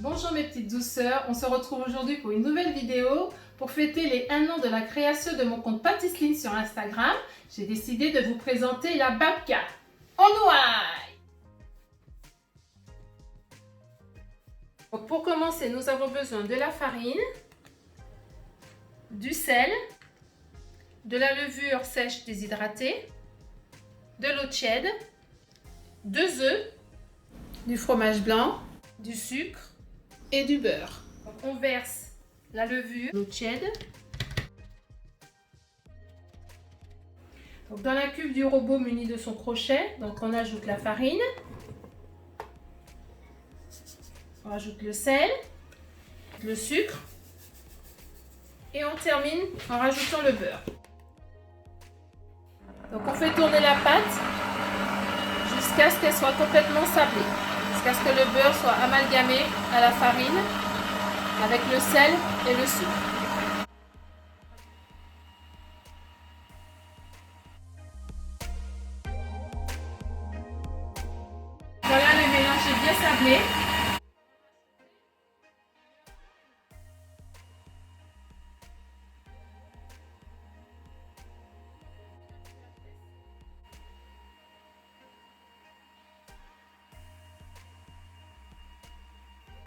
Bonjour mes petites douceurs, on se retrouve aujourd'hui pour une nouvelle vidéo. Pour fêter les 1 an de la création de mon compte Pâtisseline sur Instagram, j'ai décidé de vous présenter la babka en ouaille. Donc pour commencer, nous avons besoin de la farine, du sel, de la levure sèche déshydratée, de l'eau tiède, 2 œufs, du fromage blanc, du sucre et du beurre. Donc on verse la levure, l'eau tiède. Donc dans la cuve du robot muni de son crochet, donc on ajoute la farine. On rajoute le sel, le sucre et on termine en rajoutant le beurre. Donc on fait tourner la pâte jusqu'à ce qu'elle soit complètement sablée, jusqu'à ce que le beurre soit amalgamé à la farine avec le sel et le sucre. Voilà, le mélange est bien sablé.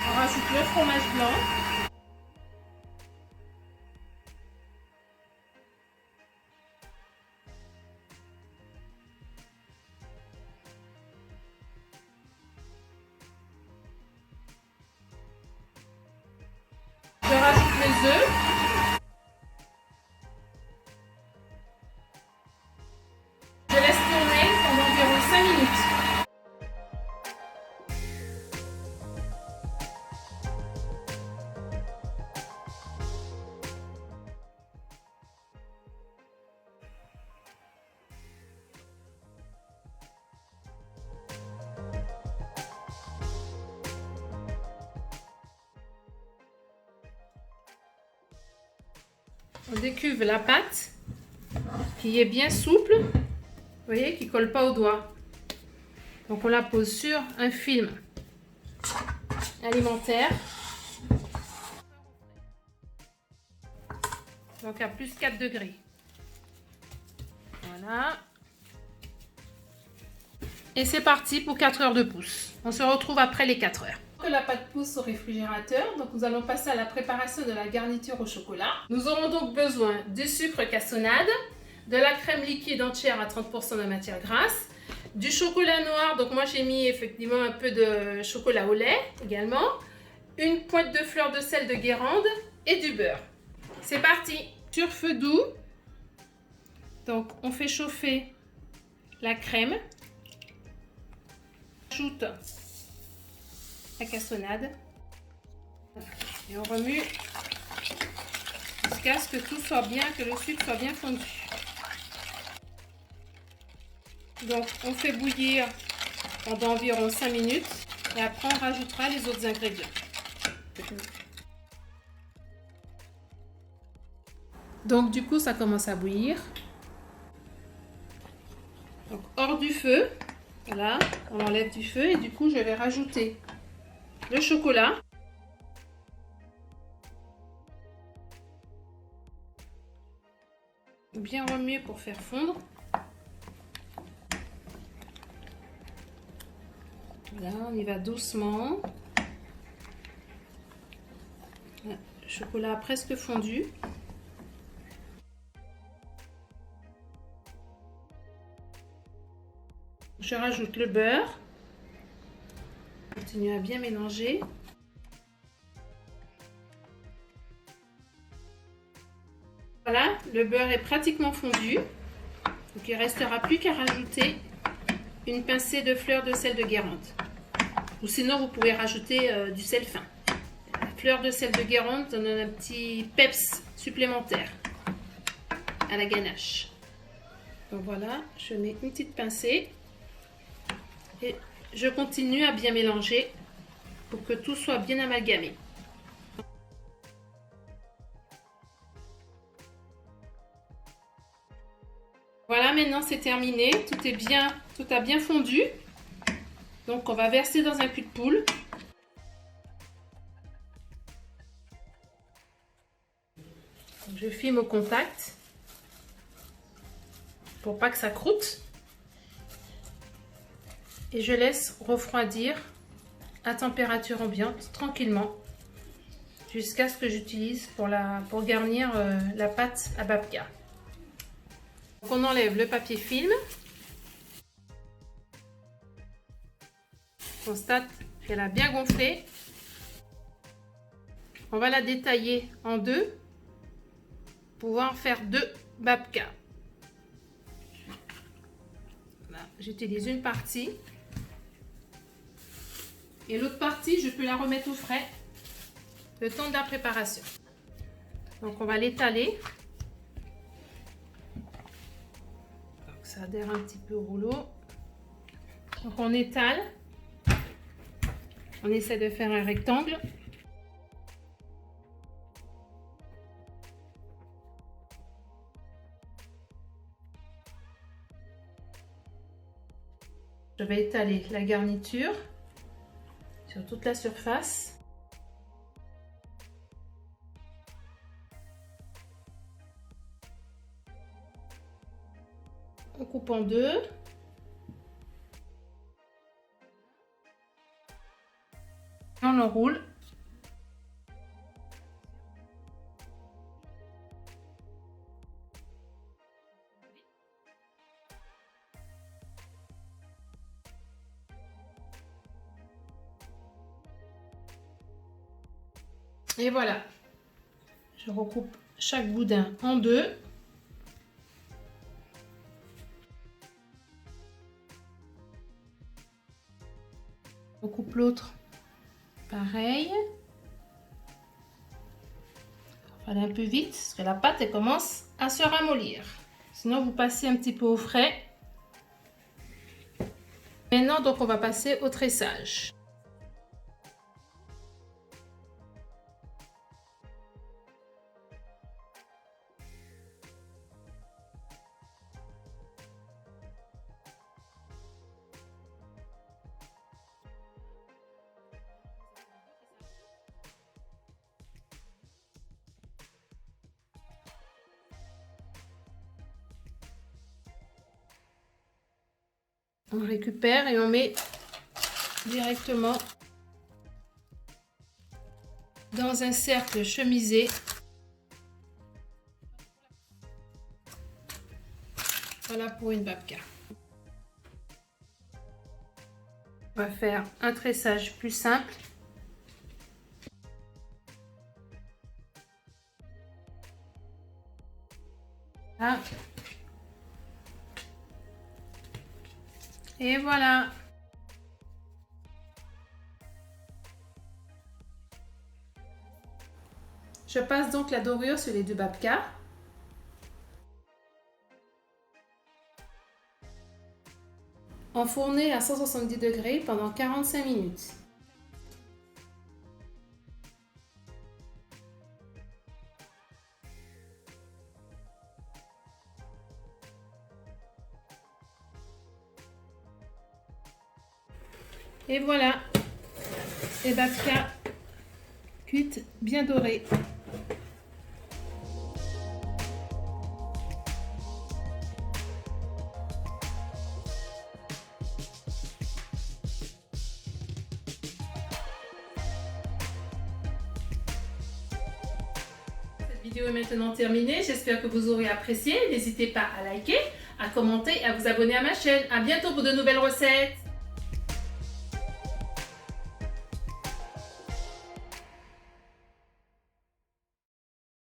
On rajoute le fromage blanc. Je rajoute les œufs. Je laisse tourner pendant environ 5 minutes. On décuve la pâte qui est bien souple, vous voyez, qui ne colle pas au doigt. Donc on la pose sur un film alimentaire. Donc à plus 4 degrés. Voilà. Et c'est parti pour 4 heures de pousse. On se retrouve après les 4 heures. Que la pâte pousse au réfrigérateur, donc nous allons passer à la préparation de la garniture au chocolat. Nous aurons donc besoin du sucre cassonade, de la crème liquide entière à 30% de matière grasse, du chocolat noir, donc moi j'ai mis effectivement un peu de chocolat au lait également, une pointe de fleur de sel de Guérande et du beurre. C'est parti! Sur feu doux, donc on fait chauffer la crème, on ajoute la cassonade et on remue jusqu'à ce que tout soit bien, que le sucre soit bien fondu. Donc on fait bouillir pendant environ 5 minutes et après on rajoutera les autres ingrédients. Donc du coup ça commence à bouillir. Donc hors du feu, voilà, on enlève du feu et du coup je vais rajouter le chocolat. Bien remuer pour faire fondre. Voilà, on y va doucement. Le chocolat a presque fondu. Je rajoute le beurre. Continue à bien mélanger. Voilà, le beurre est pratiquement fondu. Donc il ne restera plus qu'à rajouter une pincée de fleur de sel de Guérande. Ou sinon vous pouvez rajouter du sel fin. La fleur de sel de Guérande donne un petit peps supplémentaire à la ganache. Donc voilà, je mets une petite pincée. Et je continue à bien mélanger pour que tout soit bien amalgamé. Voilà, maintenant c'est terminé. Tout a bien fondu. Donc on va verser dans un cul de poule. Je filme au contact pour pas que ça croûte. Et je laisse refroidir à température ambiante tranquillement jusqu'à ce que j'utilise pour garnir la pâte à babka. Donc on enlève le papier film. On constate qu'elle a bien gonflé. On va la détailler en deux pour pouvoir faire 2 babka. J'utilise une partie et l'autre partie je peux la remettre au frais le temps de la préparation. Donc on va l'étaler. Ça adhère un petit peu au rouleau. Donc on étale. On essaie de faire un rectangle. Je vais étaler la garniture sur toute la surface. On coupe en deux. On enroule. Et voilà, je recoupe chaque boudin en deux. On coupe l'autre, pareil. Il faut aller un peu vite parce que la pâte elle commence à se ramollir. Sinon vous passez un petit peu au frais. Maintenant donc on va passer au tressage. On récupère et on met directement dans un cercle chemisé. Voilà pour une babka. On va faire un tressage plus simple. Là. Et voilà. Je passe donc la dorure sur les 2 babkas. Enfourner à 170 degrés pendant 45 minutes. Et voilà, les babkas cuites bien dorées. Cette vidéo est maintenant terminée, j'espère que vous aurez apprécié. N'hésitez pas à liker, à commenter et à vous abonner à ma chaîne. À bientôt pour de nouvelles recettes.